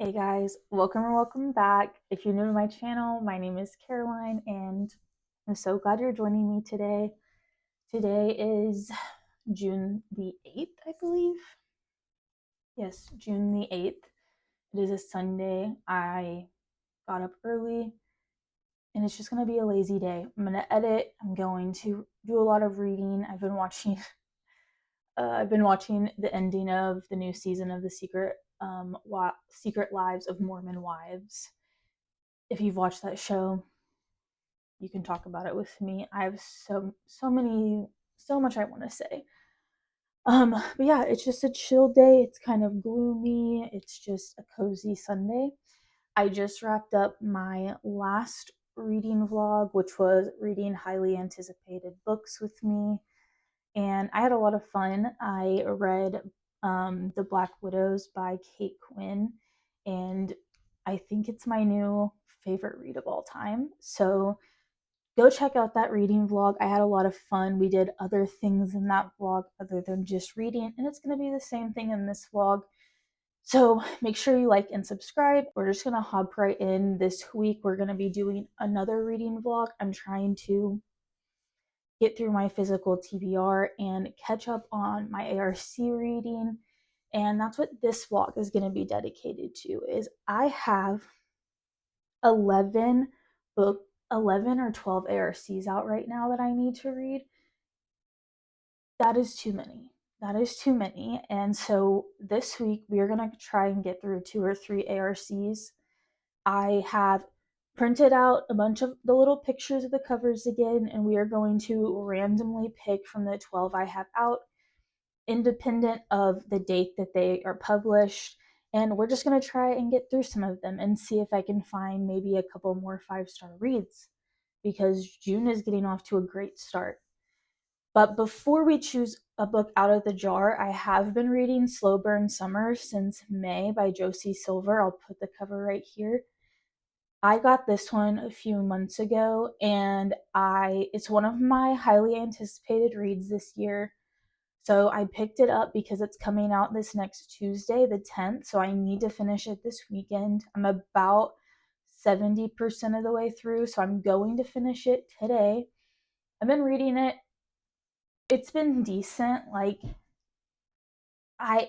Hey guys, welcome or welcome back. If you're new to my channel, my name is Caroline and I'm so glad you're joining me today. Today is June the 8th, I believe. Yes, June the 8th. It is a Sunday. I got up early and it's just going to be a lazy day. I'm going to edit. I'm going to do a lot of reading. I've been watching the ending of the new season of the Secret Lives of Mormon Wives. If you've watched that show, you can talk about it with me. I have so much I want to say. But yeah, it's just a chill day. It's kind of gloomy. It's just a cozy Sunday. I just wrapped up my last reading vlog, which was reading highly anticipated books with me, and I had a lot of fun. I read The Black Widows by Kate Quinn, and I think it's my new favorite read of all time. So go check out that reading vlog. I had a lot of fun. We did other things in that vlog other than just reading, and it's going to be the same thing in this vlog. So make sure you like and subscribe. We're just going to hop right in. This week we're going to be doing another reading vlog. I'm trying to get through my physical TBR and catch up on my ARC reading, and that's what this vlog is going to be dedicated to. Is I have 11 book 11 or 12 ARCs out right now that I need to read. That is too many. That is too many. And so this week we are going to try and get through 2 or 3 ARCs. I have printed out a bunch of the little pictures of the covers again, and we are going to randomly pick from the 12 I have out, independent of the date that they are published. And we're just going to try and get through some of them and see if I can find maybe a couple more 5-star reads, because June is getting off to a great start. But before we choose a book out of the jar, I have been reading Slow Burn Summer since May by Josie Silver. I'll put the cover right here. I got this one a few months ago, and it's one of my highly anticipated reads this year. So I picked it up because it's coming out this next Tuesday, the 10th. So I need to finish it this weekend. I'm about 70% of the way through, so I'm going to finish it today. I've been reading it. It's been decent.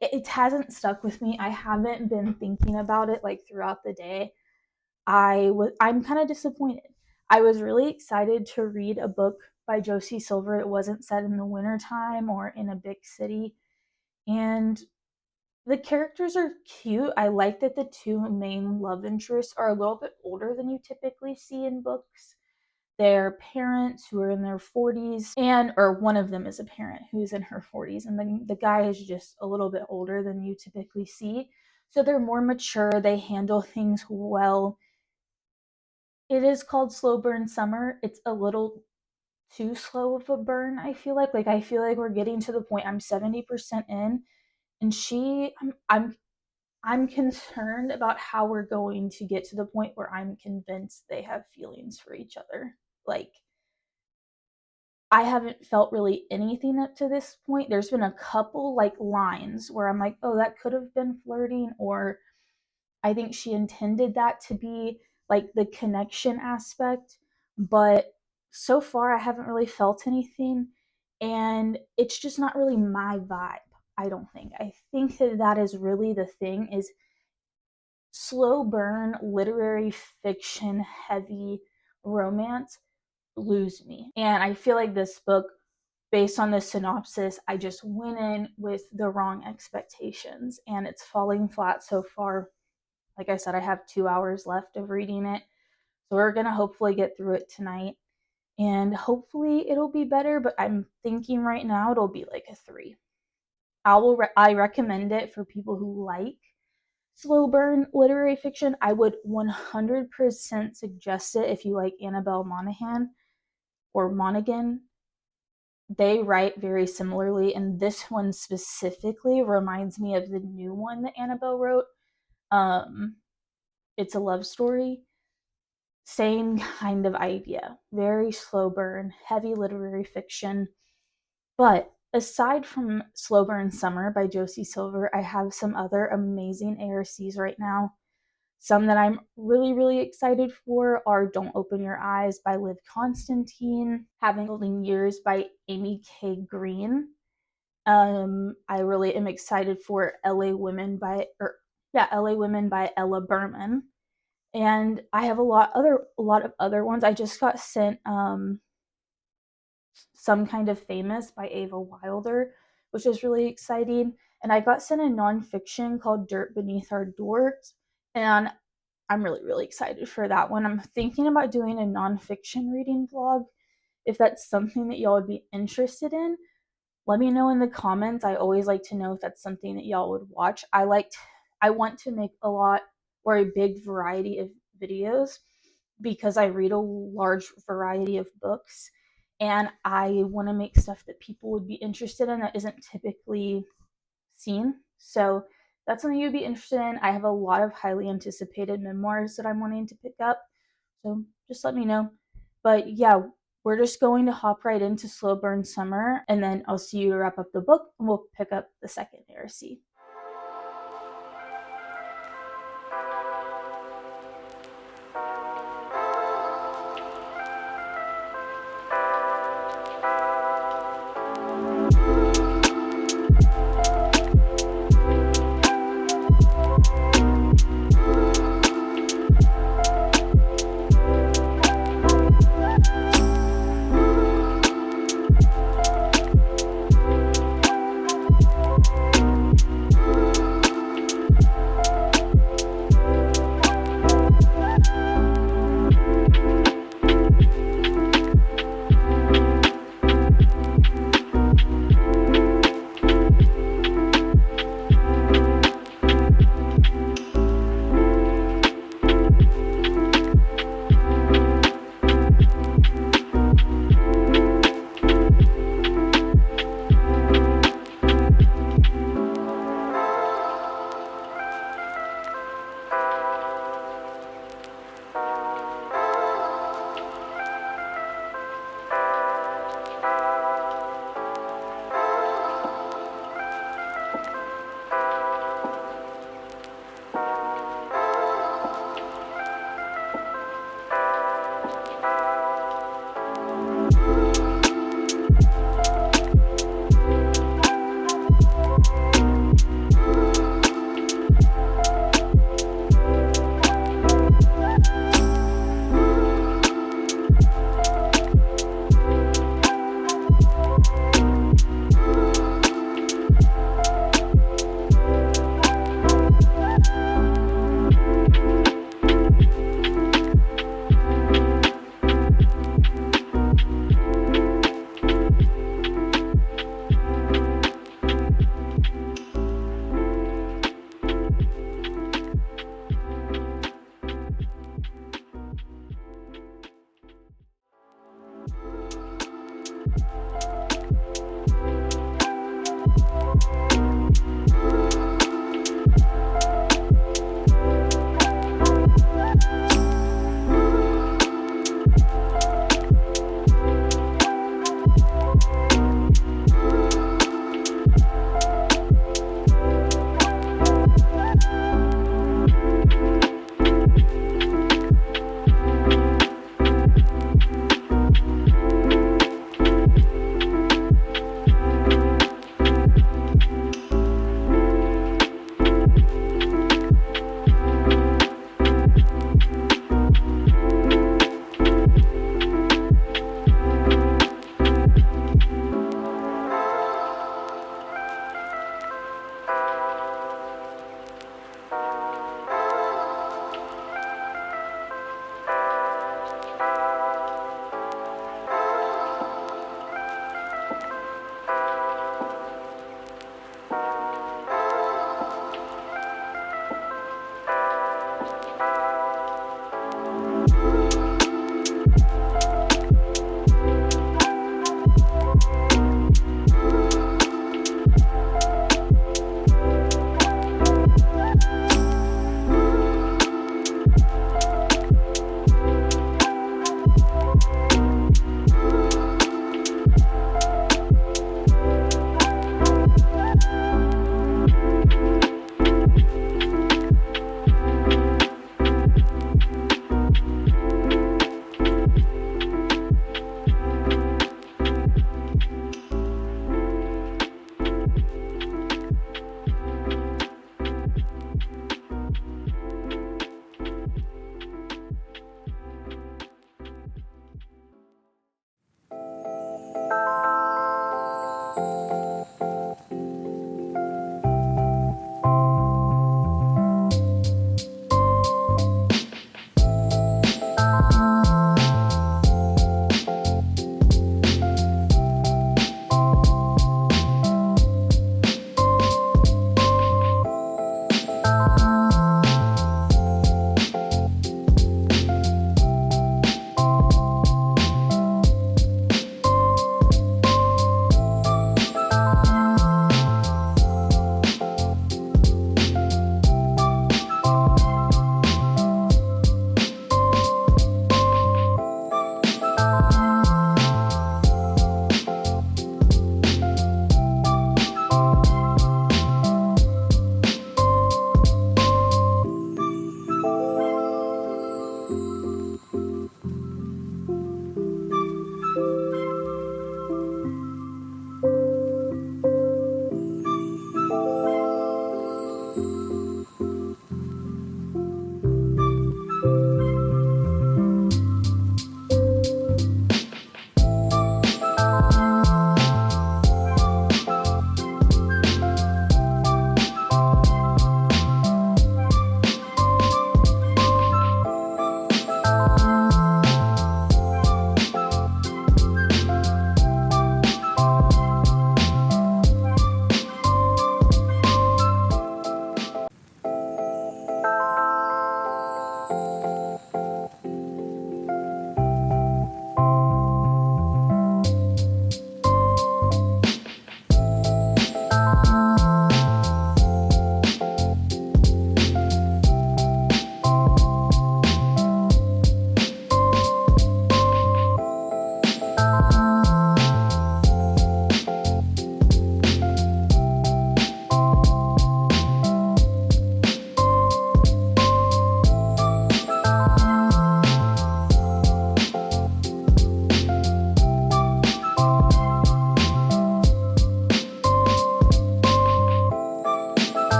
It hasn't stuck with me. I haven't been thinking about it like throughout the day. I'm kind of disappointed. I was really excited to read a book by Josie Silver that wasn't set in the wintertime or in a big city. And the characters are cute. I like that the two main love interests are a little bit older than you typically see in books. They're parents who are in their 40s, or one of them is a parent who's in her 40s, and then the guy is just a little bit older than you typically see. So they're more mature, they handle things well. It is called Slow Burn Summer. It's a little too slow of a burn, I feel like. I feel like we're getting to the point. I'm 70% in, and I'm concerned about how we're going to get to the point where I'm convinced they have feelings for each other. I haven't felt really anything up to this point. There's been a couple lines where I'm like, oh, that could have been flirting, or I think she intended that to be the connection aspect. But so far, I haven't really felt anything. And it's just not really my vibe, I don't think. I think that is really the thing, is slow burn, literary fiction, heavy romance lose me. And I feel like this book, based on the synopsis, I just went in with the wrong expectations and it's falling flat so far. Like I said, I have 2 hours left of reading it. So we're going to hopefully get through it tonight and hopefully it'll be better. But I'm thinking right now it'll be like a 3. I recommend it for people who like slow burn literary fiction. I would 100% suggest it if you like Annabelle Monaghan or Monaghan. They write very similarly, and this one specifically reminds me of the new one that Annabelle wrote. It's a love story. Same kind of idea. Very slow burn, heavy literary fiction. But aside from Slow Burn Summer by Josie Silver, I have some other amazing ARCs right now. Some that I'm really, really excited for are Don't Open Your Eyes by Liv Constantine, Having Golden Years by Amy K. Green. I really am excited for LA Women by Ella Berman. And I have a lot of other ones. I just got sent Some Kind of Famous by Ava Wilder, which is really exciting. And I got sent a nonfiction called Dirt Beneath Our Doors, and I'm really, really excited for that one. I'm thinking about doing a nonfiction reading vlog. If that's something that y'all would be interested in, let me know in the comments. I always like to know if that's something that y'all would watch. I want to make a big variety of videos because I read a large variety of books, and I want to make stuff that people would be interested in that isn't typically seen. So that's something you'd be interested in. I have a lot of highly anticipated memoirs that I'm wanting to pick up. So just let me know. But yeah, we're just going to hop right into Slow Burn Summer, and then I'll see you to wrap up the book, and we'll pick up the second heresy.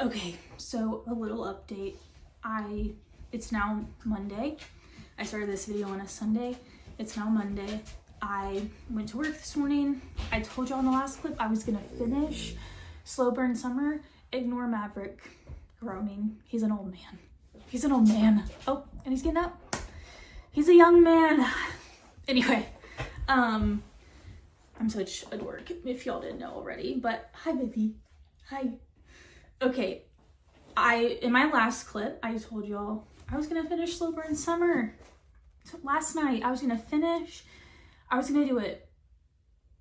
Okay, so a little update. It's now Monday. I started this video on a Sunday. It's now Monday. I went to work this morning. I told y'all in the last clip I was gonna finish Slow Burn Summer. Ignore Maverick groaning. He's an old man. He's an old man. Oh, and he's getting up. He's a young man. Anyway, I'm such a dork if y'all didn't know already, but hi baby. Hi. Okay, in my last clip, I told y'all I was gonna finish Slow Burn Summer. So last night, I was gonna finish. I was gonna do it.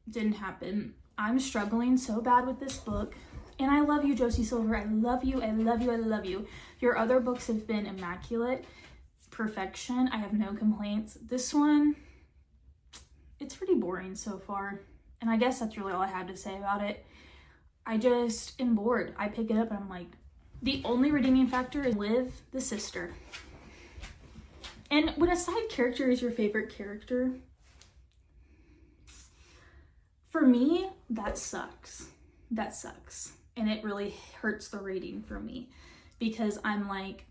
Didn't happen. I'm struggling so bad with this book. And I love you, Josie Silver. I love you, I love you, I love you. Your other books have been immaculate. Perfection. I have no complaints. This one, it's pretty boring so far. And I guess that's really all I have to say about it. I just am bored. I pick it up and I'm like, the only redeeming factor is Liv, the sister. And when a side character is your favorite character, for me, that sucks. That sucks. And it really hurts the rating for me because I'm like,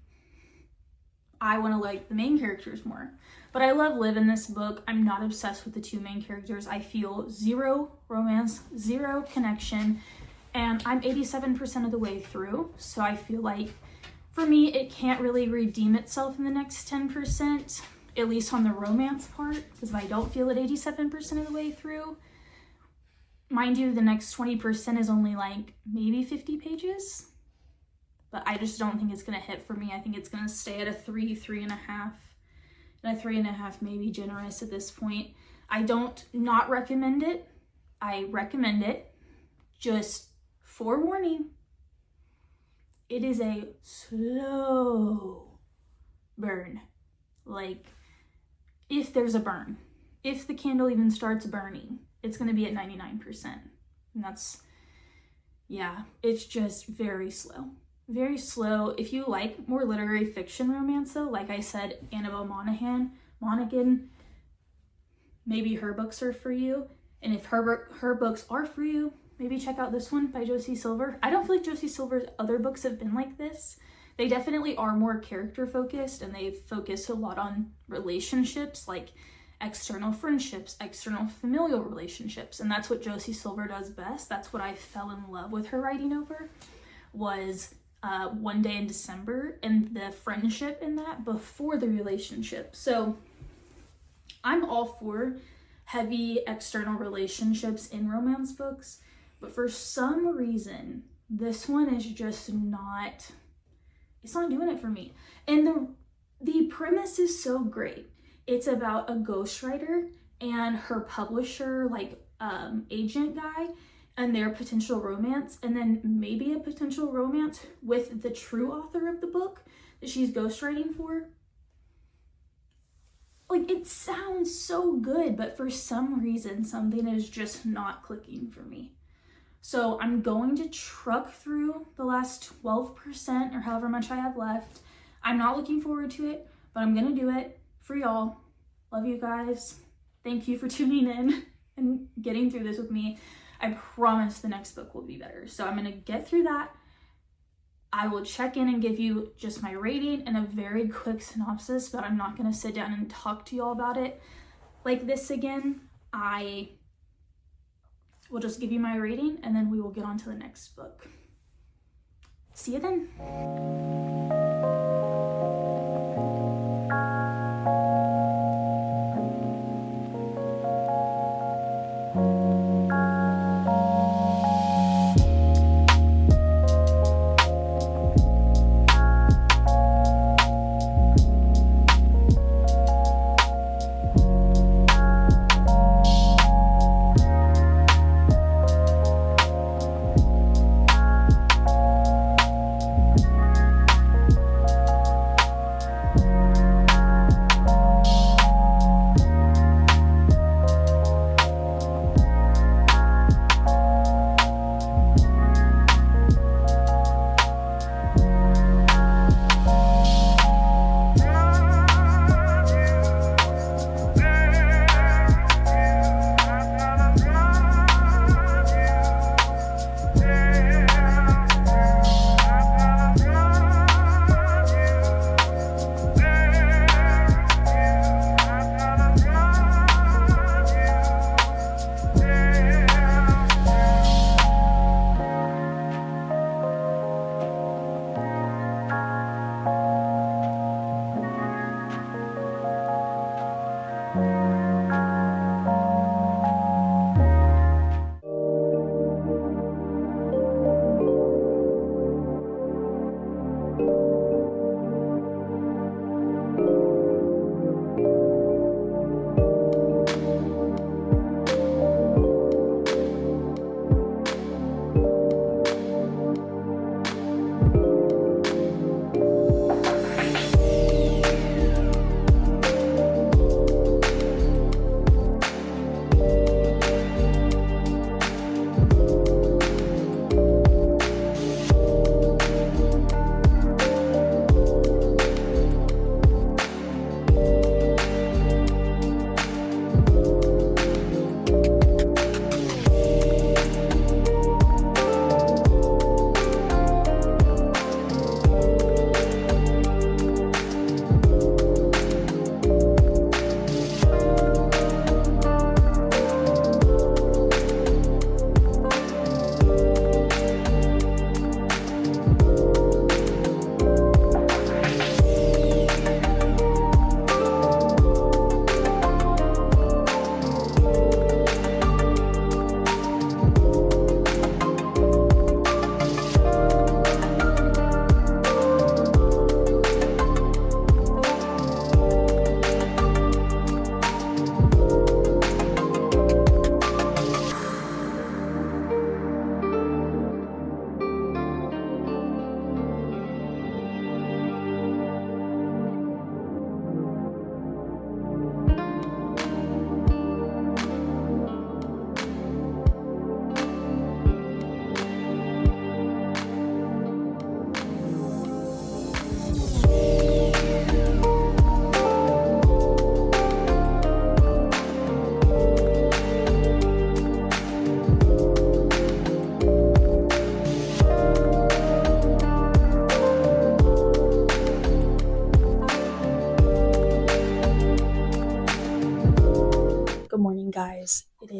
I want to like the main characters more. But I love Liv in this book. I'm not obsessed with the two main characters. I feel zero romance, zero connection, and I'm 87% of the way through. So I feel like for me, it can't really redeem itself in the next 10%, at least on the romance part, because if I don't feel it 87% of the way through, mind you, the next 20% is only like maybe 50 pages. But I just don't think it's going to hit for me. I think it's going to stay at a 3.5. And a 3.5 may be generous at this point. I don't not recommend it. I recommend it. Just forewarning. It is a slow burn. Like, if there's a burn. If the candle even starts burning, it's going to be at 99%. And that's, yeah, it's just very slow. Very slow. If you like more literary fiction romance though, like I said, Annabelle Monaghan, maybe her books are for you. And if her books are for you, maybe check out this one by Josie Silver. I don't feel like Josie Silver's other books have been like this. They definitely are more character focused and they focus a lot on relationships, like external friendships, external familial relationships. And that's what Josie Silver does best. That's what I fell in love with her writing over, was One Day in December and the friendship in that before the relationship. So I'm all for heavy external relationships in romance books, but for some reason, this one is just not, it's not doing it for me. And the premise is so great. It's about a ghostwriter and her publisher, like agent guy, and their potential romance, and then maybe a potential romance with the true author of the book that she's ghostwriting for. Like, it sounds so good, but for some reason, something is just not clicking for me. So I'm going to truck through the last 12% or however much I have left. I'm not looking forward to it, but I'm gonna do it for y'all. Love you guys. Thank you for tuning in and getting through this with me. I promise the next book will be better. So I'm going to get through that. I will check in and give you just my rating and a very quick synopsis, but I'm not going to sit down and talk to you all about it like this again. I will just give you my rating and then we will get on to the next book. See you then.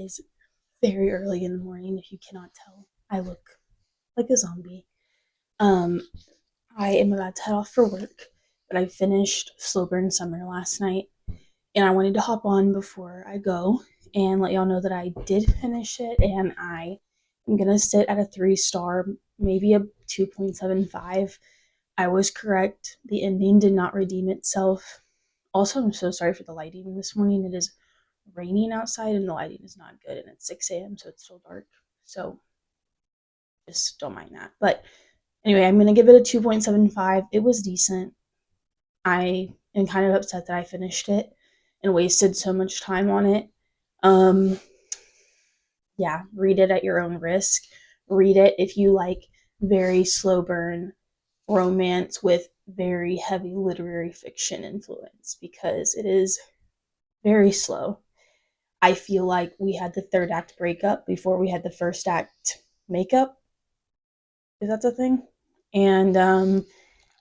is very early in the morning. If you cannot tell, I look like a zombie. Um, I am about to head off for work, but I finished Slow Burn Summer last night, and I wanted to hop on before I go and let y'all know that I did finish it, and I am gonna sit at a 3 star, maybe a 2.75. I was correct. The ending did not redeem itself. Also, I'm so sorry for the lighting this morning. It is raining outside and the lighting is not good, and it's 6 a.m., so it's still dark. So just don't mind that. But anyway, I'm going to give it a 2.75. It was decent. I am kind of upset that I finished it and wasted so much time on it. Um, yeah, read it at your own risk. Read it if you like very slow burn romance with very heavy literary fiction influence, because it is very slow. I feel like we had the third act breakup before we had the first act makeup, if that's a thing. And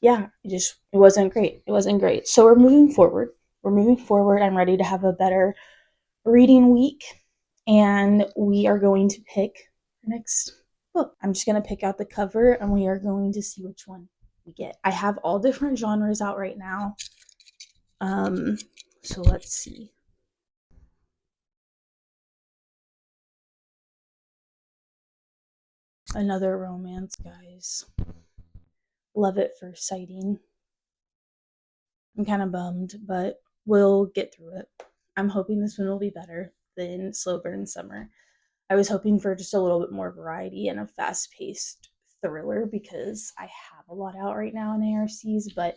yeah, it wasn't great. It wasn't great. So we're moving forward. We're moving forward. I'm ready to have a better reading week, and we are going to pick the next book. I'm just going to pick out the cover, and we are going to see which one we get. I have all different genres out right now. So let's see. Another romance, guys. Love at first sighting. I'm kind of bummed, but we'll get through it. I'm hoping this one will be better than Slow Burn Summer. I was hoping for just a little bit more variety and a fast paced thriller, because I have a lot out right now in ARCs, but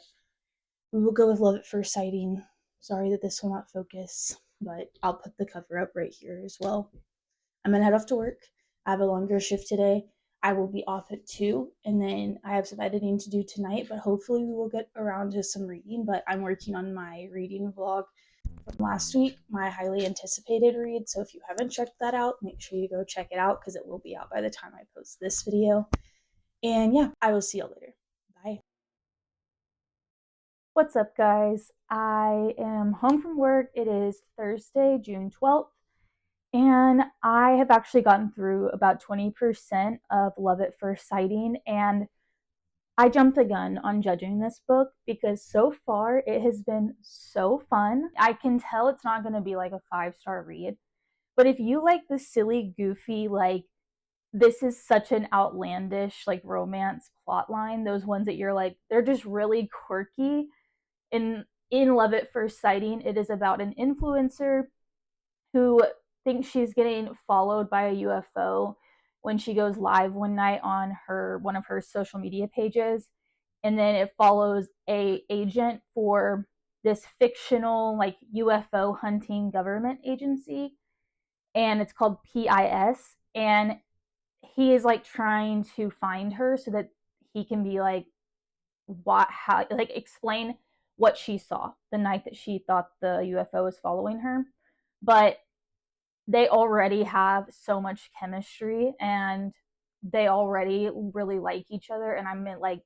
we will go with Love at First Sighting. Sorry that this will not focus, but I'll put the cover up right here as well. I'm gonna head off to work. I have a longer shift today. I will be off at 2, and then I have some editing to do tonight, but hopefully we will get around to some reading. But I'm working on my reading vlog from last week, my highly anticipated read. So if you haven't checked that out, make sure you go check it out, because it will be out by the time I post this video. And yeah, I will see you later. Bye. What's up, guys? I am home from work. It is Thursday, June 12th, and I have actually gotten through about 20% of Love at First Sighting, and I jumped the gun on judging this book because so far it has been so fun. I can tell it's not going to be like a 5-star read, but if you like the silly, goofy, like this is such an outlandish like romance plot line, those ones that you're like, they're just really quirky. In Love at First Sighting, it is about an influencer who thinks she's getting followed by a UFO when she goes live one night on her one of her social media pages, and then it follows a agent for this fictional like UFO hunting government agency, and it's called PIS, and he is like trying to find her so that he can be like what how like explain what she saw the night that she thought the UFO was following her. But they already have so much chemistry, and they already really like each other, and I'm at like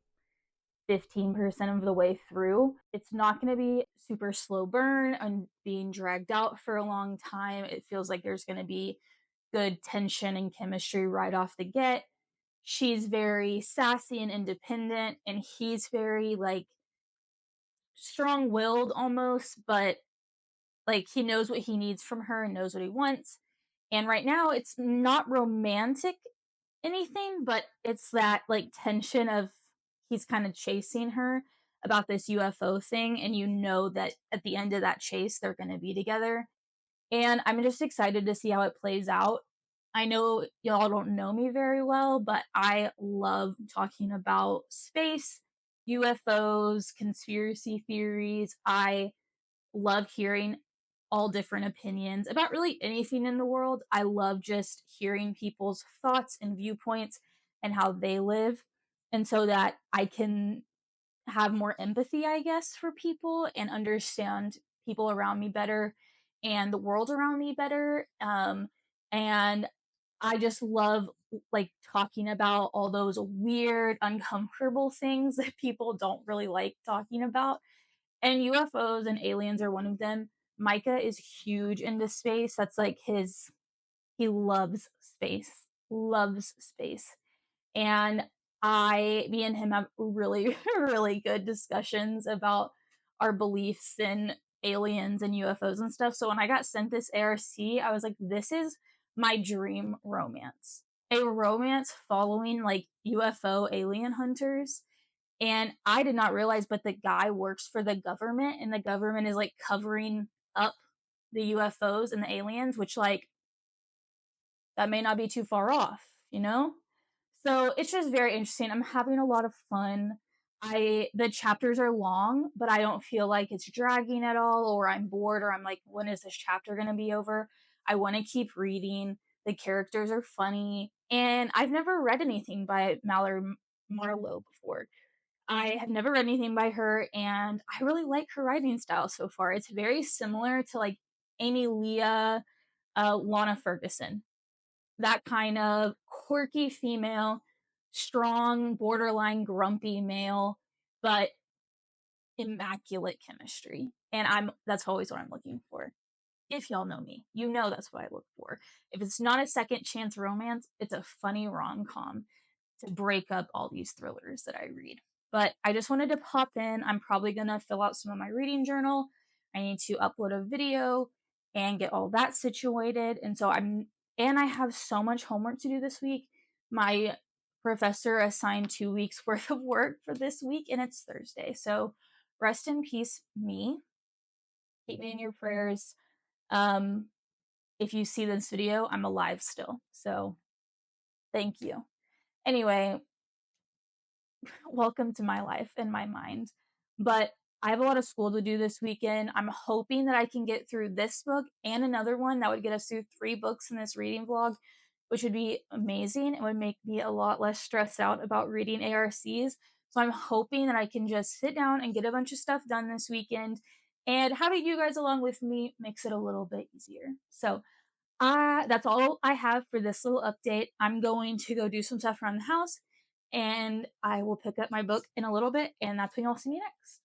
15% of the way through. It's not going to be super slow burn and being dragged out for a long time. It feels like there's going to be good tension and chemistry right off the get. She's very sassy and independent, and he's very like strong-willed almost, but like he knows what he needs from her and knows what he wants. And right now it's not romantic anything, but it's that like tension of he's kind of chasing her about this UFO thing, and you know that at the end of that chase they're going to be together. And I'm just excited to see how it plays out. I know y'all don't know me very well, but I love talking about space, UFOs, conspiracy theories. I love hearing all different opinions about really anything in the world. I love just hearing people's thoughts and viewpoints and how they live. And so that I can have more empathy, I guess, for people and understand people around me better and the world around me better. And I just love like talking about all those weird, uncomfortable things that people don't really like talking about. And UFOs and aliens are one of them. Micah is huge into space. That's like He loves space. And me and him have really, really good discussions about our beliefs in aliens and UFOs and stuff. So when I got sent this ARC, I was like, this is my dream romance. A romance following like UFO alien hunters. And I did not realize, but the guy works for the government, and the government is like covering up the UFOs and the aliens, which like that may not be too far off, you know? So it's just very interesting. I'm having a lot of fun. The chapters are long, but I don't feel like it's dragging at all, or I'm bored, or I'm like, when is this chapter going to be over? I want to keep reading. The characters are funny, and I've never read anything by Mallory Marlowe before. I have never read anything by her, and I really like her writing style so far. It's very similar to like Amy Leah, Lana Ferguson, that kind of quirky female, strong, borderline grumpy male, but immaculate chemistry. And that's always what I'm looking for. If y'all know me, you know that's what I look for. If it's not a second chance romance, it's a funny rom-com to break up all these thrillers that I read. But I just wanted to pop in. I'm probably going to fill out some of my reading journal. I need to upload a video and get all that situated. And I have so much homework to do this week. My professor assigned 2 weeks worth of work for this week, and it's Thursday. So rest in peace, me. Keep me in your prayers. If you see this video, I'm alive still. So thank you. Anyway, welcome to my life and my mind. But I have a lot of school to do this weekend. I'm hoping that I can get through this book and another one that would get us through 3 books in this reading vlog, which would be amazing. It would make me a lot less stressed out about reading ARCs. So I'm hoping that I can just sit down and get a bunch of stuff done this weekend, and having you guys along with me makes it a little bit easier. So that's all I have for this little update. I'm going to go do some stuff around the house, and I will pick up my book in a little bit, and that's when you'll see me next.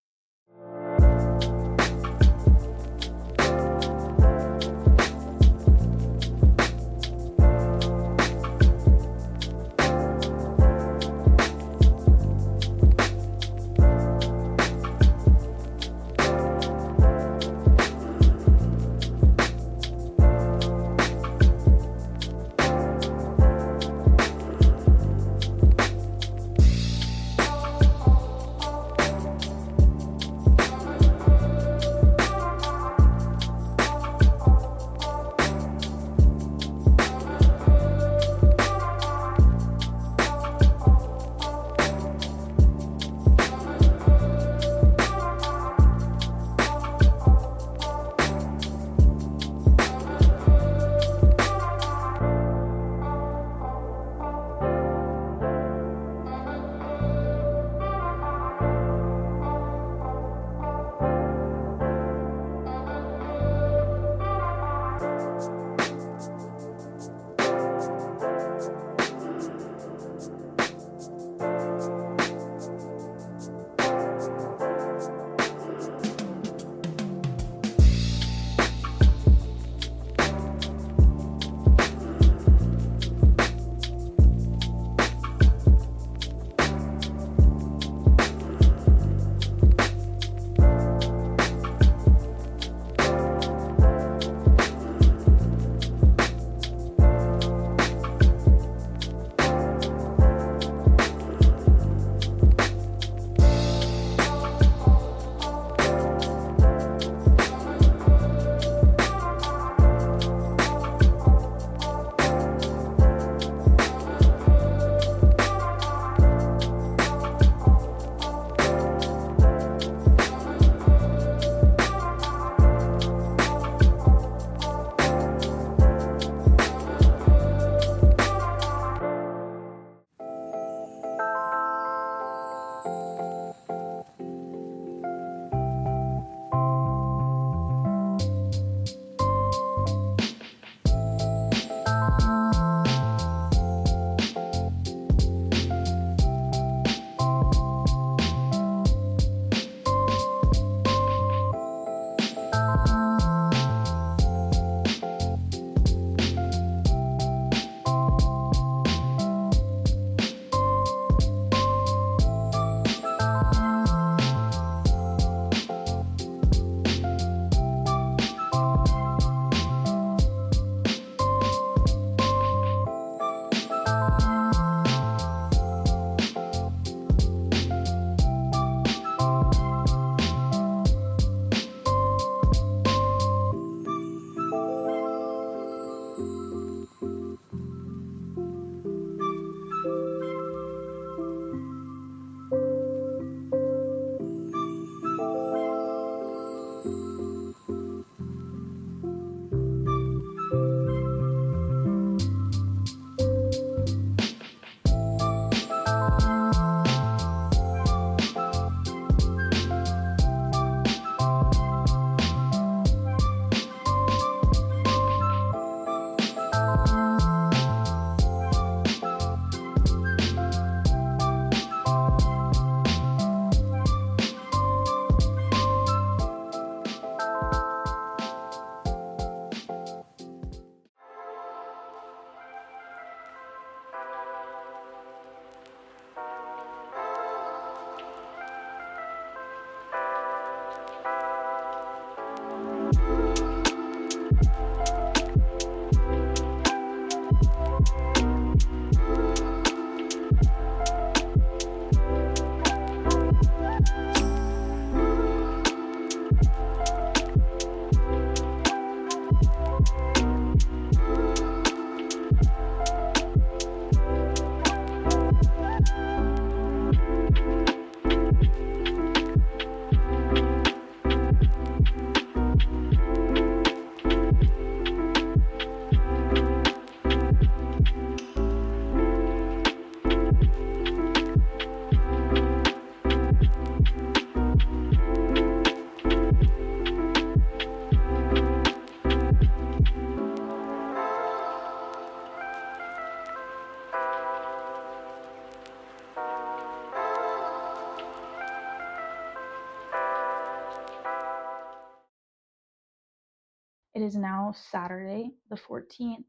It is now Saturday, the 14th.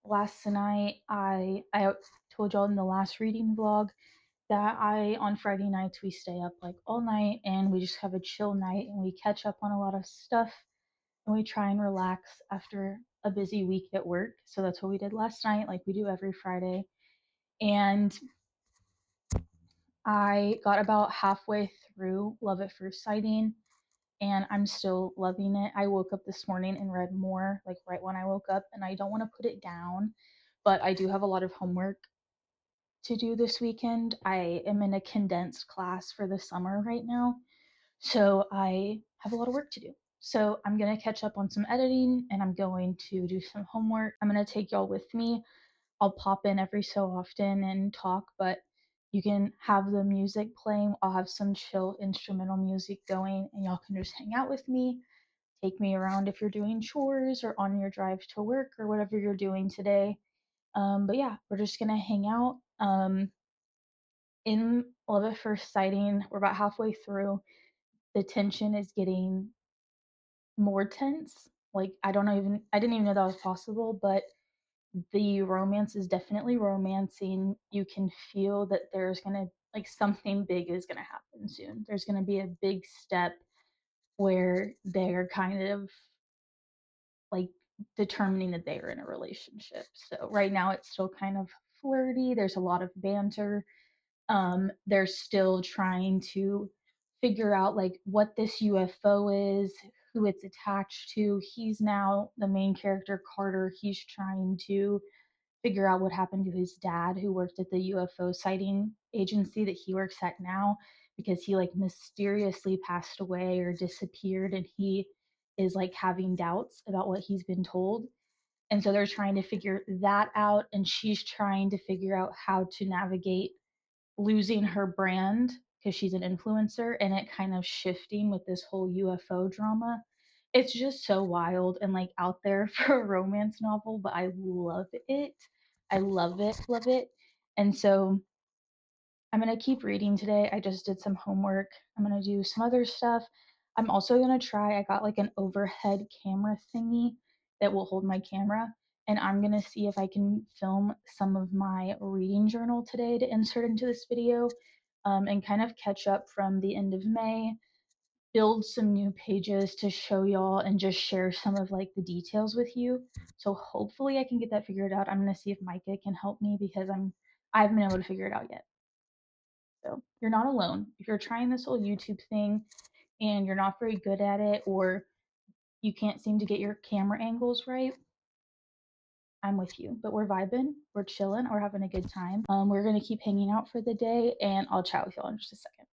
Last night, I told y'all in the last reading vlog that I on Friday nights we stay up like all night and we just have a chill night and we catch up on a lot of stuff and we try and relax after a busy week at work. So that's what we did last night, like we do every Friday. And I got about halfway through Love at First Sighting and I'm still loving it. I woke up this morning and read more, like right when I woke up, and I don't want to put it down, but I do have a lot of homework to do this weekend. I am in a condensed class for the summer right now, so I have a lot of work to do. So I'm going to catch up on some editing and I'm going to do some homework. I'm going to take y'all with me. I'll pop in every so often and talk, but you can have the music playing. I'll have some chill instrumental music going and y'all can just hang out with me, take me around if you're doing chores or on your drive to work or whatever you're doing today. But yeah, we're just gonna hang out. In Love at First Sighting, we're about halfway through. The tension is getting more tense. Like I didn't even know that was possible, but the romance is definitely romancing. You can feel that there's gonna like something big is gonna happen soon. There's gonna be a big step where they're kind of like determining that they are in a relationship. So right now it's still kind of flirty. There's a lot of banter. They're still trying to figure out like what this UFO is, who it's attached to. He's now the main character, Carter. He's trying to figure out what happened to his dad who worked at the UFO sighting agency that he works at now because he like mysteriously passed away or disappeared and he is like having doubts about what he's been told. And so they're trying to figure that out and she's trying to figure out how to navigate losing her brand because she's an influencer and it kind of shifting with this whole UFO drama. It's just so wild and like out there for a romance novel, but I love it. I love it, love it. And so I'm going to keep reading today. I just did some homework. I'm going to do some other stuff. I'm also going to try, I got like an overhead camera thingy that will hold my camera. And I'm going to see if I can film some of my reading journal today to insert into this video and kind of catch up from the end of May, build some new pages to show y'all and just share some of like the details with you. So hopefully I can get that figured out. I'm going to see if Micah can help me because I haven't been able to figure it out yet. So you're not alone. If you're trying this whole YouTube thing and you're not very good at it or you can't seem to get your camera angles right, I'm with you. But we're vibing, we're chilling, we're having a good time. We're gonna keep hanging out for the day and I'll chat with y'all in just a second.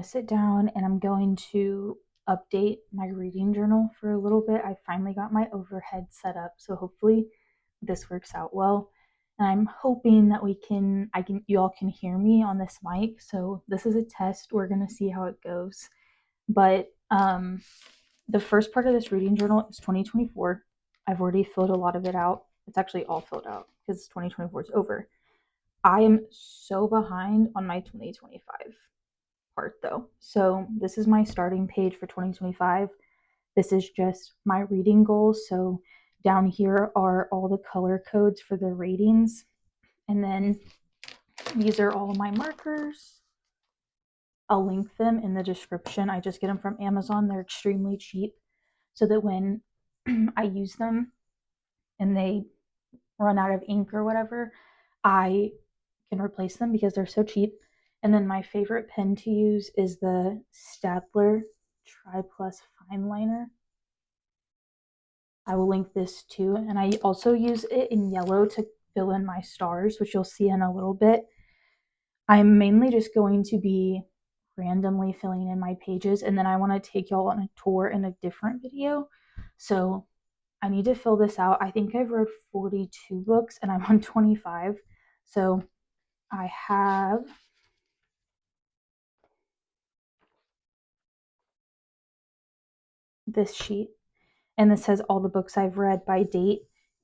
to sit down and I'm going to update my reading journal for a little bit. I finally got my overhead set up, so hopefully this works out well. And I'm hoping that you all can hear me on this mic. So this is a test. We're going to see how it goes. But the first part of this reading journal is 2024. I've already filled a lot of it out. It's actually all filled out because 2024 is over. I am so behind on my 2025 part though. So this is my starting page for 2025. This is just my reading goals. So down here are all the color codes for the ratings. And then these are all my markers. I'll link them in the description. I just get them from Amazon. They're extremely cheap so that when I use them and they run out of ink or whatever, I can replace them because they're so cheap. And then my favorite pen to use is the Staedtler Tri Plus Fine Liner. I will link this too. And I also use it in yellow to fill in my stars, which you'll see in a little bit. I'm mainly just going to be randomly filling in my pages, and then I want to take y'all on a tour in a different video. So I need to fill this out. I think I've read 42 books and I'm on 25. So I have this sheet, and this has all the books I've read by date.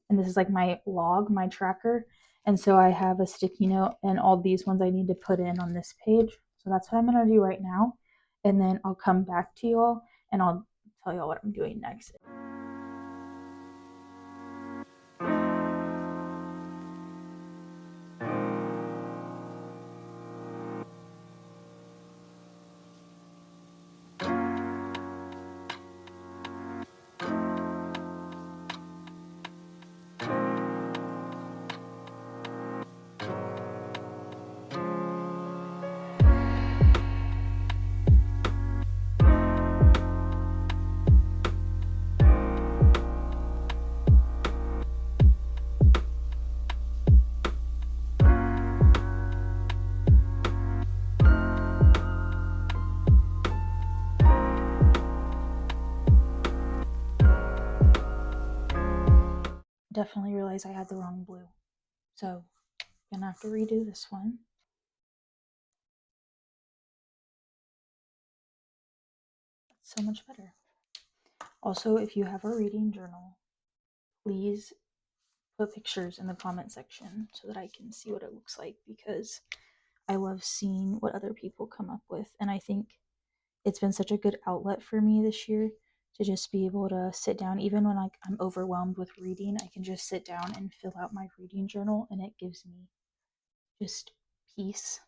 And this is like my log, my tracker. And so I have a sticky note and all these ones I need to put in on this page. So that's what I'm going to do right now. And then I'll come back to you all and I'll tell you all what I'm doing next. Definitely realized I had the wrong blue. So I'm gonna have to redo this one. That's so much better. Also, if you have a reading journal, please put pictures in the comment section so that I can see what it looks like, because I love seeing what other people come up with. And I think it's been such a good outlet for me this year to just be able to sit down, even when like I'm overwhelmed with reading, I can just sit down and fill out my reading journal and it gives me just peace.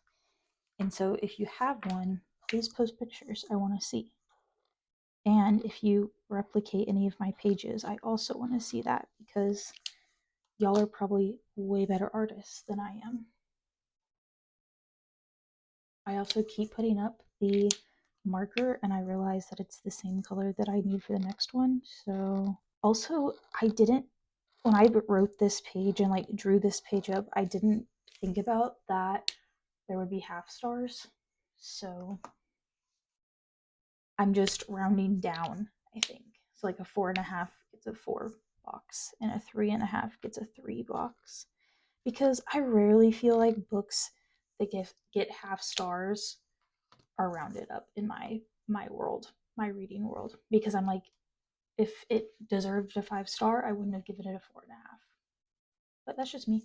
And so if you have one, please post pictures. I want to see. And if you replicate any of my pages, I also want to see that, because y'all are probably way better artists than I am. I also keep putting up the marker and I realize that it's the same color that I need for the next one. So also, when I wrote this page and like drew this page up, I didn't think about that there would be half stars. So I'm just rounding down, I think. So like a 4.5 gets a 4 box and a 3.5 gets a 3 box. Because I rarely feel like books that get half stars are rounded up in my world, my reading world. Because I'm like, if it deserved a 5-star, I wouldn't have given it a 4.5. But that's just me.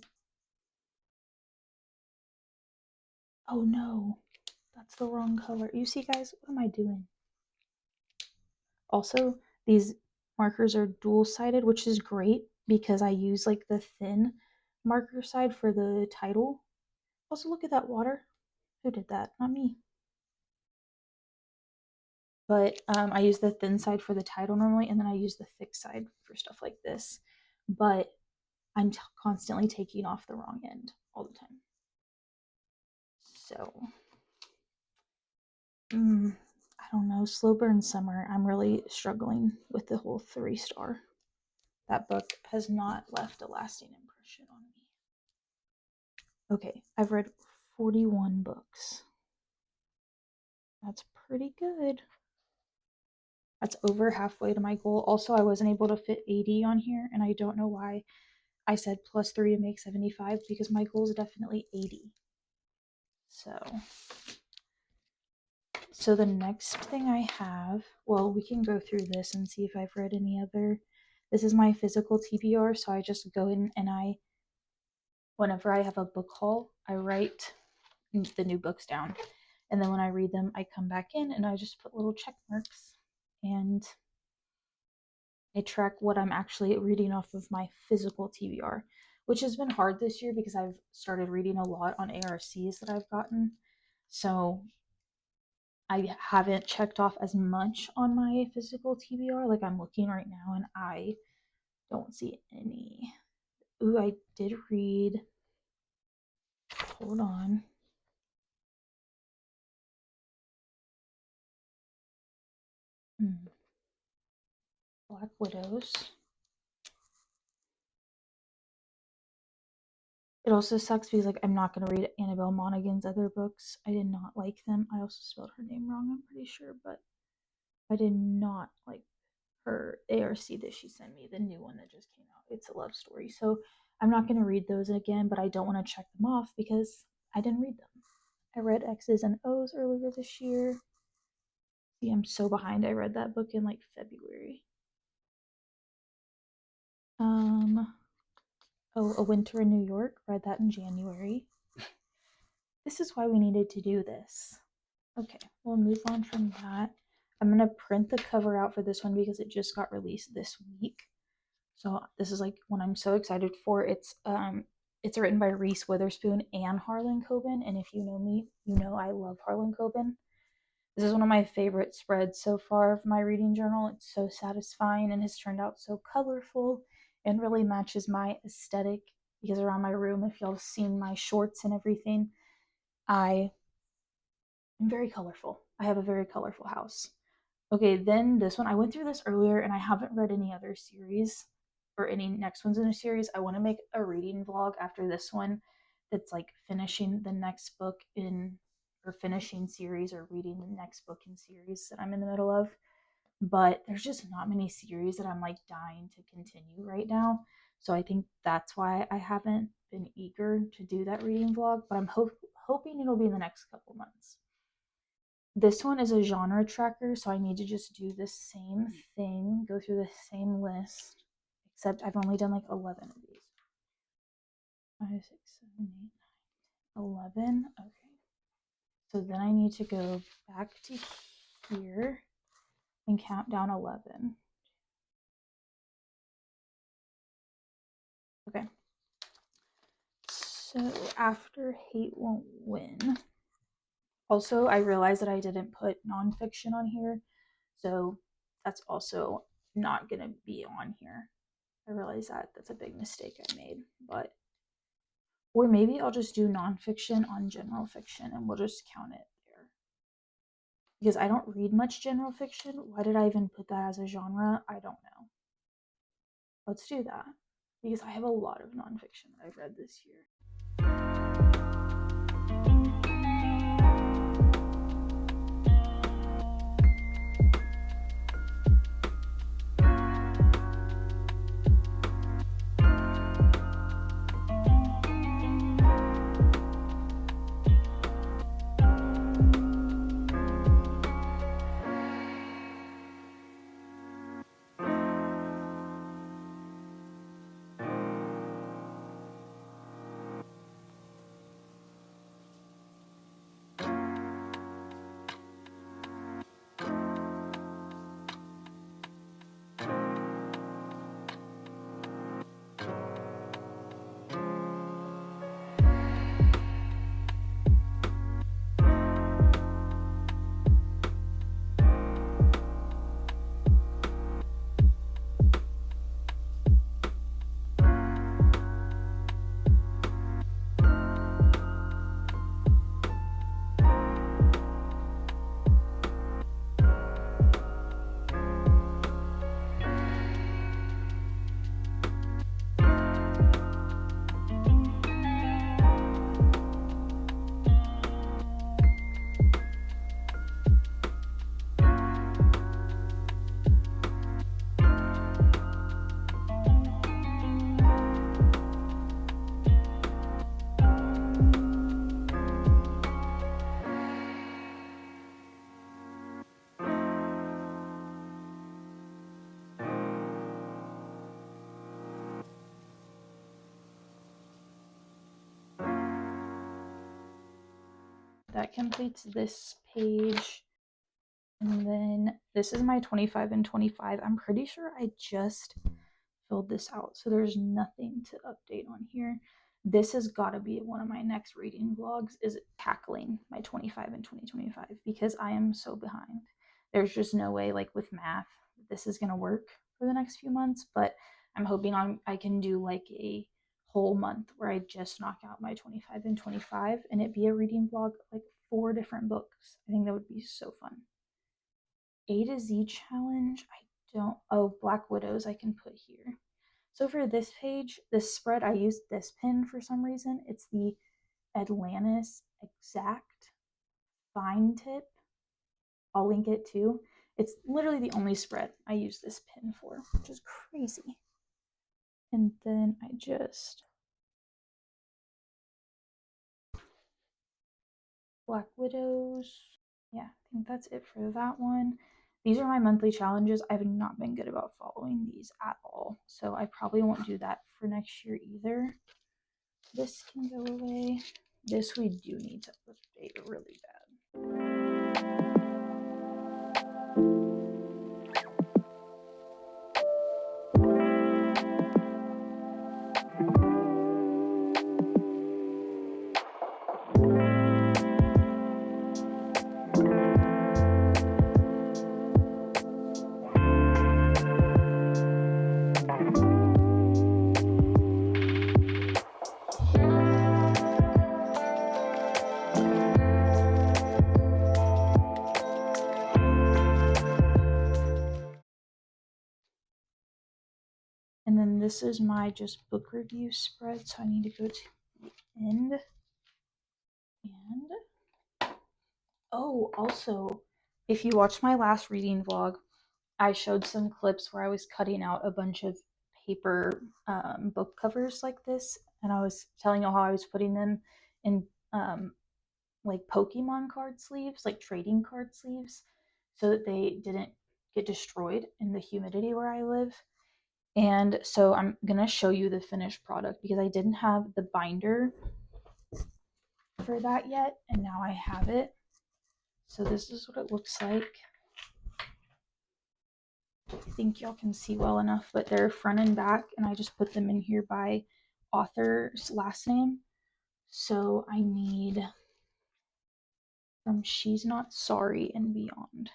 Oh no, that's the wrong color. You see, guys, what am I doing? Also, these markers are dual-sided, which is great because I use like the thin marker side for the title. Also, look at that water. Who did that? Not me. But I use the thin side for the title normally, and then I use the thick side for stuff like this. But I'm constantly taking off the wrong end all the time. So, I don't know. Slow Burn Summer, I'm really struggling with the whole 3-star. That book has not left a lasting impression on me. Okay, I've read 41 books. That's pretty good. That's over halfway to my goal. Also, I wasn't able to fit 80 on here, and I don't know why I said plus 3 to make 75 because my goal is definitely 80. So the next thing I have, well, we can go through this and see if I've read any other. This is my physical TBR, so I just go in and whenever I have a book haul, I write the new books down. And then when I read them, I come back in and I just put little check marks. And I track what I'm actually reading off of my physical TBR, which has been hard this year because I've started reading a lot on ARCs that I've gotten. So I haven't checked off as much on my physical TBR. Like I'm looking right now and I don't see any. Ooh, I did read. Hold on. Black Widows. It also sucks because like I'm not gonna read Annabelle Monaghan's other books. I did not like them. I also spelled her name wrong, I'm pretty sure, but I did not like her ARC that she sent me, the new one that just came out. It's a love story. So I'm not gonna read those again, but I don't want to check them off because I didn't read them. I read X's and O's earlier this year. See, I'm so behind. I read that book in like February. Oh, A Winter in New York. Read that in January. This is why we needed to do this. Okay, we'll move on from that. I'm gonna print the cover out for this one because it just got released this week. So this is like one I'm so excited for. It's written by Reese Witherspoon and Harlan Coben, and if you know me, you know I love Harlan Coben. This is one of my favorite spreads so far of my reading journal. It's so satisfying and has turned out so colorful and really matches my aesthetic because around my room, if y'all have seen my shorts and everything, I am very colorful. I have a very colorful house. Okay, then this one, I went through this earlier and I haven't read any other series or any next ones in a series. I want to make a reading vlog after this one that's like finishing the next book in or finishing series or reading the next book in series that I'm in the middle of. But there's just not many series that I'm like dying to continue right now. So I think that's why I haven't been eager to do that reading vlog, but I'm hoping it'll be in the next couple months. This one is a genre tracker, so I need to just do the same thing, go through the same list, except I've only done like 11 of these. 5, 6, 7, 8, 9, 11. Okay. So then I need to go back to here and count down 11. Okay. So after Hate Won't Win. Also, I realized that I didn't put nonfiction on here, so that's also not going to be on here. I realize that that's a big mistake I made, but or maybe I'll just do nonfiction on general fiction and we'll just count it there. Because I don't read much general fiction. Why did I even put that as a genre? I don't know. Let's do that. Because I have a lot of nonfiction that I've read this year. that completes this page. And then this is my 25 and 25. I'm pretty sure I just filled this out, so there's nothing to update on here. This has got to be one of my next reading vlogs, is tackling my 25 and 2025, because I am so behind. There's just no way, like with math, this is going to work for the next few months, but I'm hoping I can do like a whole month where I just knock out my 25 and 25 and it be a reading vlog, like 4 different books. I think that would be so fun. A to Z challenge, Black Widows I can put here. So for this page, this spread, I used this pin for some reason. It's the Atlantis Exact Fine Tip. I'll link it too. It's literally the only spread I use this pin for, which is crazy. And then I just Black Widows. Yeah, I think that's it for that one. These are my monthly challenges. I've not been good about following these at all, so I probably won't do that for next year either. This can go away. This we do need to update really bad. And then this is my just book review spread, so I need to go to the end. And oh, also, if you watched my last reading vlog, I showed some clips where I was cutting out a bunch of paper book covers like this, and I was telling you how I was putting them in like Pokemon card sleeves, like trading card sleeves, so that they didn't get destroyed in the humidity where I live. And so I'm gonna show you the finished product because I didn't have the binder for that yet, and now I have it. So this is what it looks like. I think y'all can see well enough, but they're front and back, and I just put them in here by author's last name. So I need from She's Not Sorry and Beyond.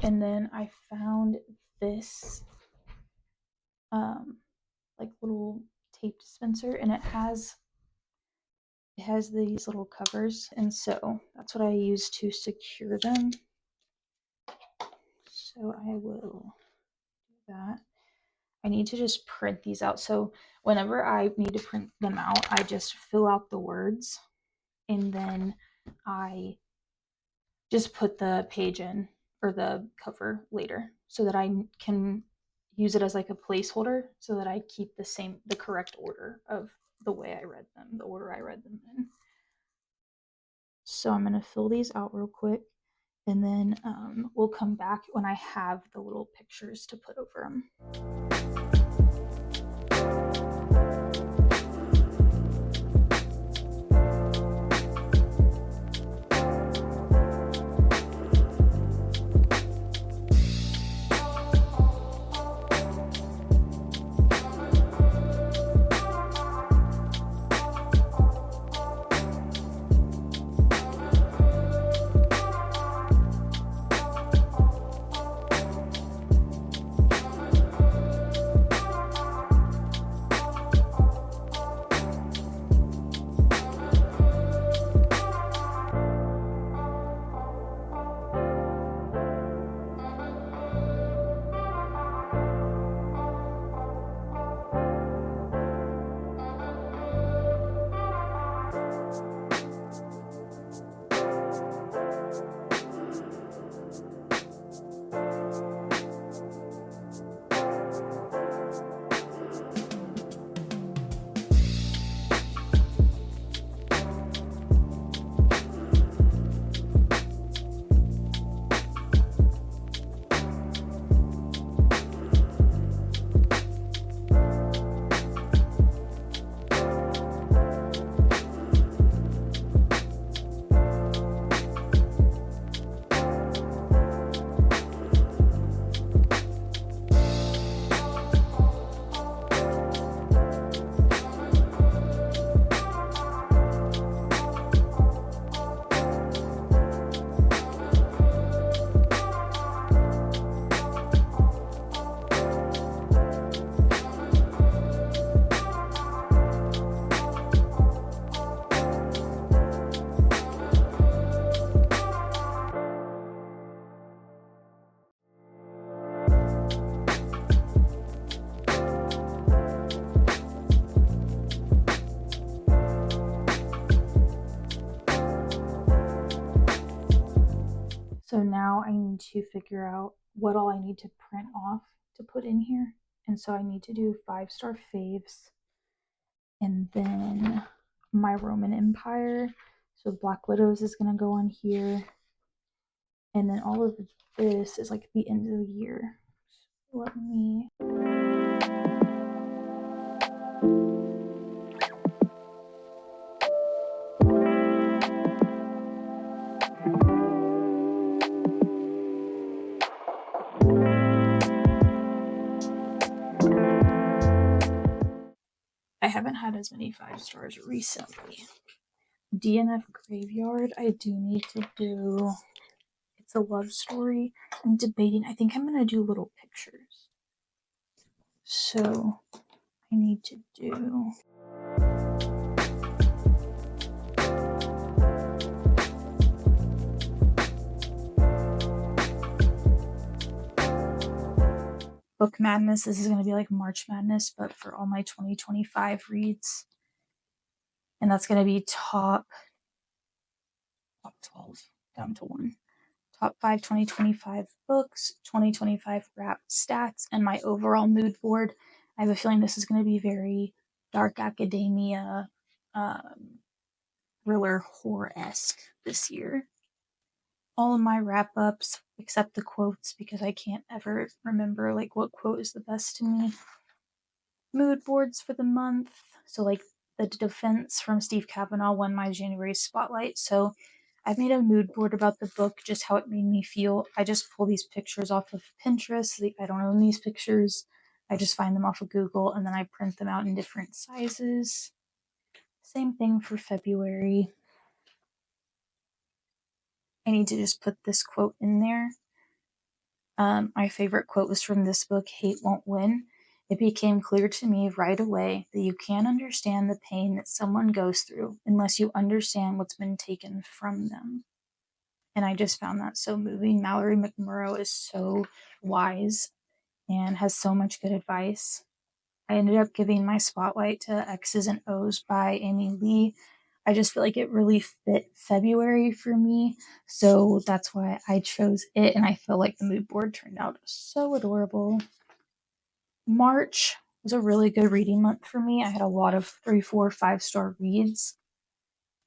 And then I found this like little tape dispenser, and it has these little covers, and so that's what I use to secure them. So I will do that. I need to just print these out. So whenever I need to print them out, I just fill out the words, and then I just put the page in or the cover later so that I can use it as like a placeholder so that I keep the correct order of the way I read them, the order I read them in. So I'm going to fill these out real quick, and then we'll come back when I have the little pictures to put over them. So now I need to figure out what all I need to print off to put in here. And so I need to do 5-star faves and then my Roman Empire. So Black Widows is going to go on here. And then all of this is like the end of the year. So let me. I haven't had as many 5-stars recently. DNF Graveyard, I do need to do. It's a love story. I'm debating. I think I'm going to do little pictures. So I need to do. Book Madness. This is going to be like March Madness, but for all my 2025 reads. And that's going to be top 12 down to 1. Top 5 2025 books, 2025 wrapped stats, and my overall mood board. I have a feeling this is going to be very dark academia, thriller horror-esque this year. All of my wrap-ups, except the quotes, because I can't ever remember like what quote is the best to me. Mood boards for the month. So like the defense from Steve Kavanaugh won my January spotlight. So I've made a mood board about the book, just how it made me feel. I just pull these pictures off of Pinterest. I don't own these pictures. I just find them off of Google and then I print them out in different sizes. Same thing for February. I need to just put this quote in there. My favorite quote was from this book, Hate Won't Win. It became clear to me right away that you can't understand the pain that someone goes through unless you understand what's been taken from them. And I just found that so moving. Mallory McMurrow is so wise and has so much good advice. I ended up giving my spotlight to X's and O's by Amy Lee. I just feel like it really fit February for me. So that's why I chose it. And I feel like the mood board turned out so adorable. March was a really good reading month for me. I had a lot of 3, 4, 5-star reads.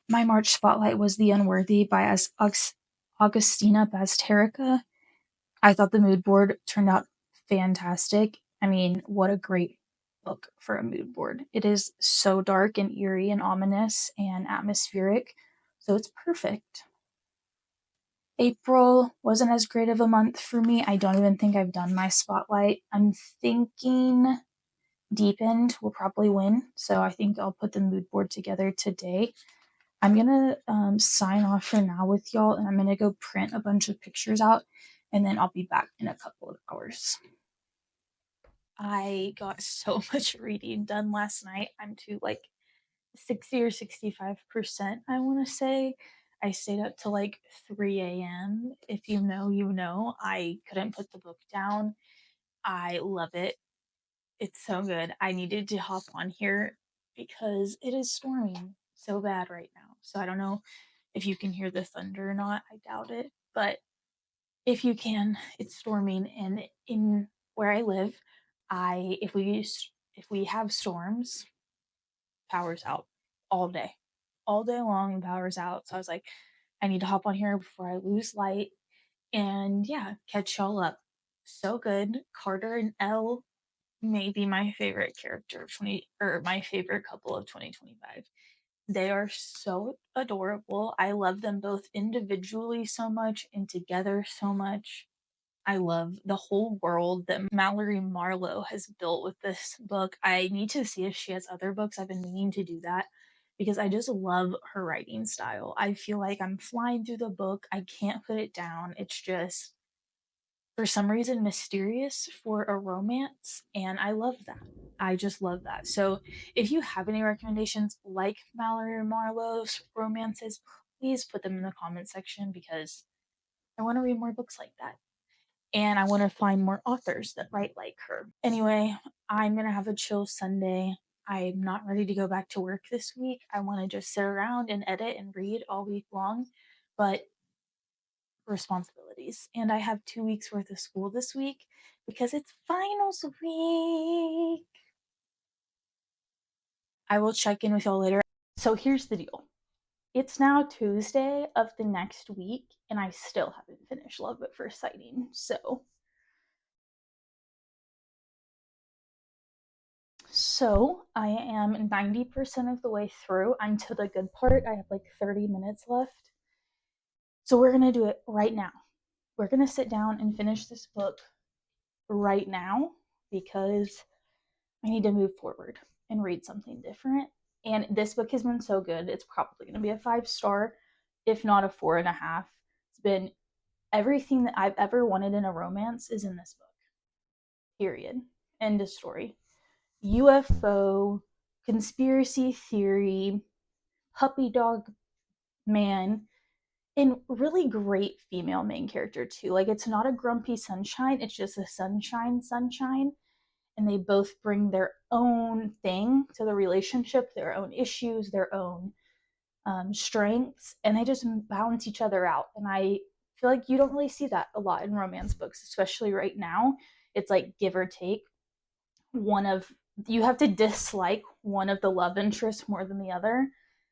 My March spotlight was The Unworthy by Augustina Bazterrica. I thought the mood board turned out fantastic. I mean, what a great book for a mood board. It is so dark and eerie and ominous and atmospheric, so it's perfect. April wasn't as great of a month for me. I don't even think I've done my spotlight. I'm thinking Deepened will probably win, so I think I'll put the mood board together today. I'm gonna sign off for now with y'all, and I'm gonna go print a bunch of pictures out, and then I'll be back in a couple of hours. I got so much reading done last night. I'm to like 60 or 65%, I want to say. I stayed up till like 3 a.m. If you know, you know. I couldn't put the book down. I love it. It's so good. I needed to hop on here because it is storming so bad right now. So I don't know if you can hear the thunder or not. I doubt it. But if you can, it's storming, and in where I live, if we have storms, power's out all day. All day long, power's out. So I was like, I need to hop on here before I lose light and yeah, catch y'all up. So good. Carter and Elle may be my favorite character of 20 or my favorite couple of 2025. They are so adorable. I love them both individually so much and together so much. I love the whole world that Mallory Marlowe has built with this book. I need to see if she has other books. I've been meaning to do that because I just love her writing style. I feel like I'm flying through the book. I can't put it down. It's just, for some reason, mysterious for a romance, and I love that. I just love that. So, if you have any recommendations like Mallory Marlowe's romances, please put them in the comment section because I want to read more books like that and I want to find more authors that write like her. Anyway, I'm going to have a chill Sunday. I'm not ready to go back to work this week. I want to just sit around and edit and read all week long. But responsibilities. And I have 2 weeks worth of school this week because it's finals week. I will check in with y'all later. So here's the deal. It's now Tuesday of the next week, and I still haven't finished Love at First Sighting. So I am 90% of the way through. I'm to the good part. I have like 30 minutes left. So we're going to do it right now. We're going to sit down and finish this book right now because I need to move forward and read something different. And this book has been so good. It's probably going to be a 5-star, if not a 4.5. It's been everything that I've ever wanted in a romance is in this book. Period. End of story. UFO, conspiracy theory, puppy dog man, and really great female main character too. Like, it's not a grumpy sunshine, it's just a sunshine. And they both bring their own thing to the relationship, their own issues, their own strengths, and they just balance each other out. And I feel like you don't really see that a lot in romance books, especially right now. It's like give or take. You have to dislike one of the love interests more than the other.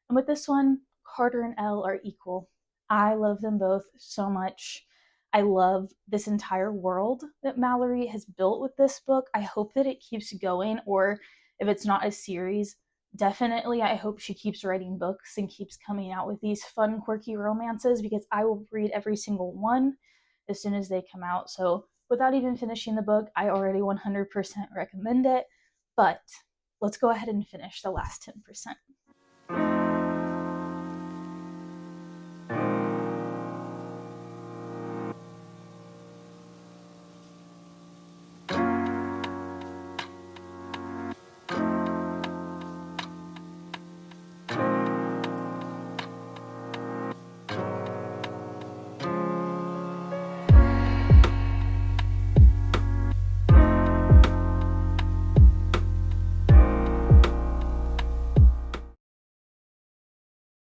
And with this one, Carter and Elle are equal. I love them both so much. I love this entire world that Mallory has built with this book. I hope that it keeps going, or if it's not a series, definitely I hope she keeps writing books and keeps coming out with these fun, quirky romances, because I will read every single one as soon as they come out. So without even finishing the book, I already 100% recommend it. But let's go ahead and finish the last 10%.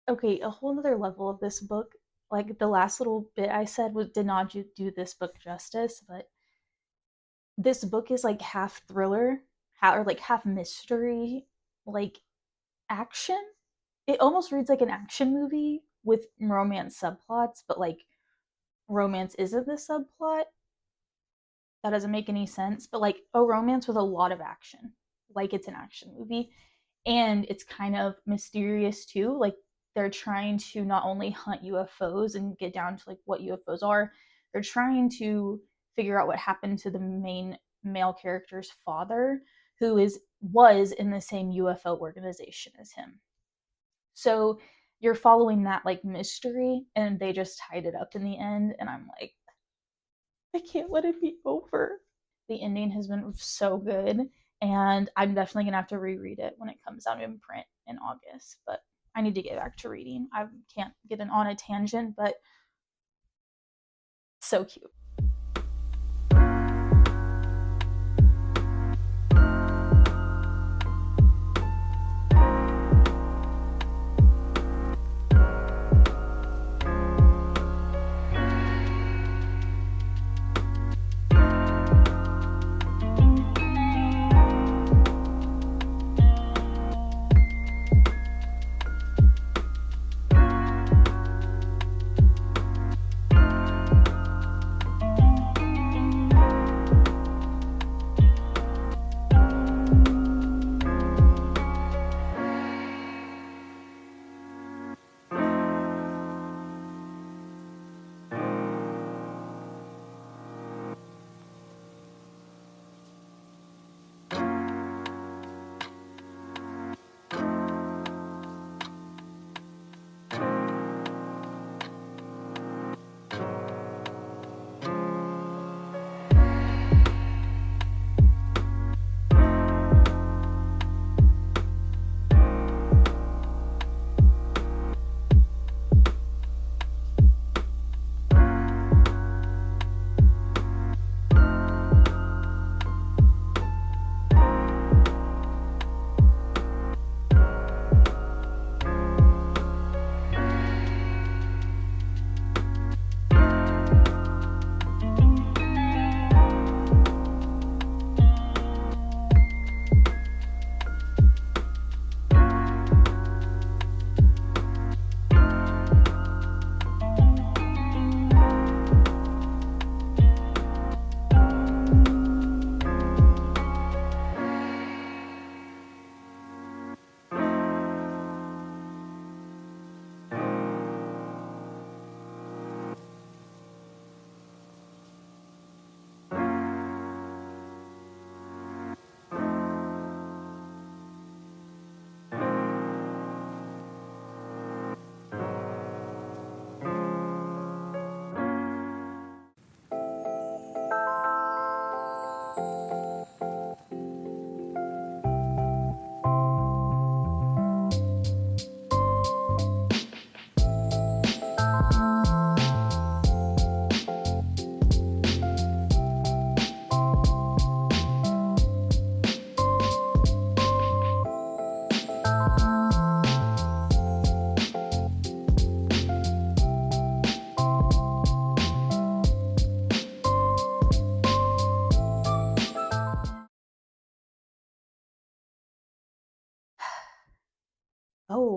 Okay, a whole other level of this book. Like, the last little bit I said did not do this book justice, but this book is like half thriller, or like half mystery, like action. It almost reads like an action movie with romance subplots, but like romance isn't the subplot. That doesn't make any sense, but like a romance with a lot of action, like it's an action movie. And it's kind of mysterious too. Like, they're trying to not only hunt UFOs and get down to like what UFOs are, they're trying to figure out what happened to the main male character's father, who was in the same UFO organization as him. So you're following that like mystery, and they just tied it up in the end, and I'm like, I can't let it be over. The ending has been so good, and I'm definitely gonna have to reread it when it comes out in print in August. But I need to get back to reading. I can't get on a tangent, but so cute.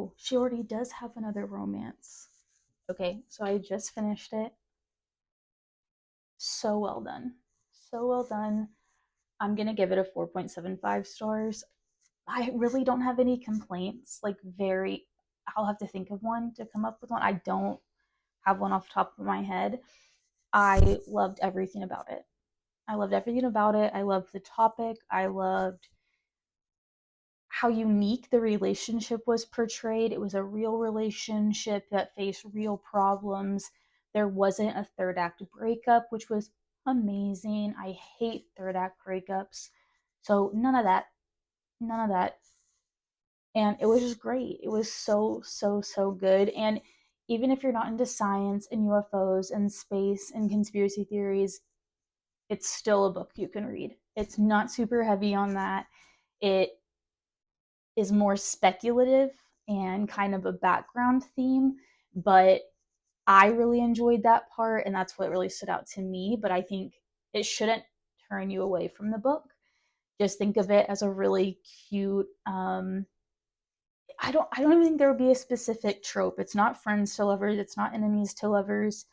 Oh, she already does have another romance. Okay, so I just finished it. So well done. So well done. I'm gonna give it a 4.75 stars. I really don't have any complaints. Like, I'll have to think of one to come up with one. I don't have one off the top of my head. I loved everything about it. I loved everything about it. I loved the topic. I loved how unique the relationship was portrayed. It was a real relationship that faced real problems. There wasn't a third act breakup, which was amazing. I hate third act breakups. So none of that. None of that. And it was just great. It was so, so, so good. And even if you're not into science and UFOs and space and conspiracy theories, it's still a book you can read. It's not super heavy on that. It is more speculative and kind of a background theme, but I really enjoyed that part, and that's what really stood out to me. But I think it shouldn't turn you away from the book. Just think of it as a really cute. I don't even think there would be a specific trope. It's not friends to lovers. It's not enemies to lovers.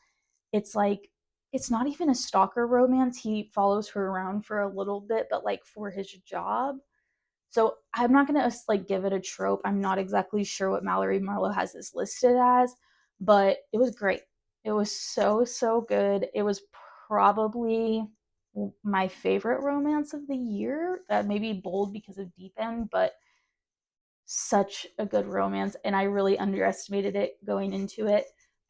It's like it's not even a stalker romance. He follows her around for a little bit, but like for his job. So I'm not gonna like give it a trope. I'm not exactly sure what Mallory Marlowe has this listed as, but it was great. It was so so good. It was probably my favorite romance of the year. Maybe bold because of Deep End, but such a good romance, and I really underestimated it going into it.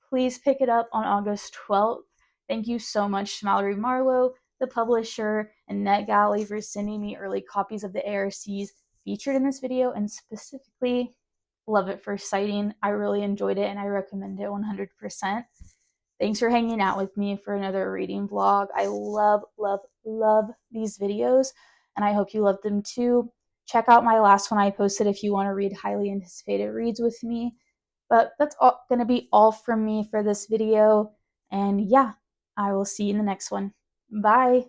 Please pick it up on August 12th. Thank you so much to Mallory Marlowe, the publisher, and NetGalley for sending me early copies of the ARCs featured in this video, and specifically Love at First Sighting. I really enjoyed it and I recommend it 100%. Thanks for hanging out with me for another reading vlog. I love, love, love these videos, and I hope you love them too. Check out my last one I posted if you want to read highly anticipated reads with me. But that's going to be all from me for this video. And yeah, I will see you in the next one. Bye.